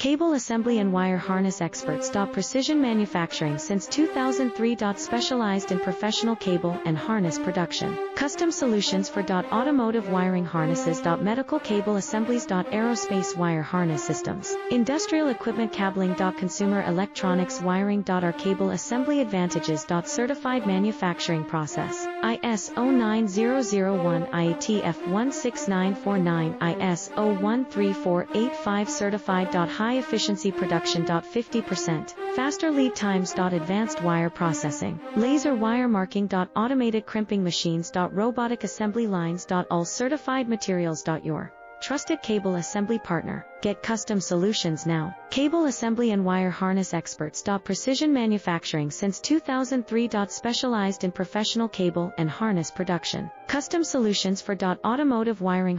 Cable assembly and wire harness experts. Precision manufacturing since 2003. Specialized in professional cable and harness production. Custom solutions for automotive wiring harnesses. Medical cable assemblies. Aerospace wire harness systems. Industrial equipment cabling. Consumer electronics wiring. Our cable assembly advantages. Certified manufacturing process. ISO 9001 IATF 16949 ISO 13485 certified. High efficiency production. 50% faster lead times. Advanced wire processing, laser wire marking. Automated crimping machines. Robotic assembly lines. All certified materials. Your trusted cable assembly partner. Get custom solutions now. Cable assembly and wire harness experts. Precision manufacturing since 2003. Specialized in professional cable and harness production. Custom solutions for automotive wiring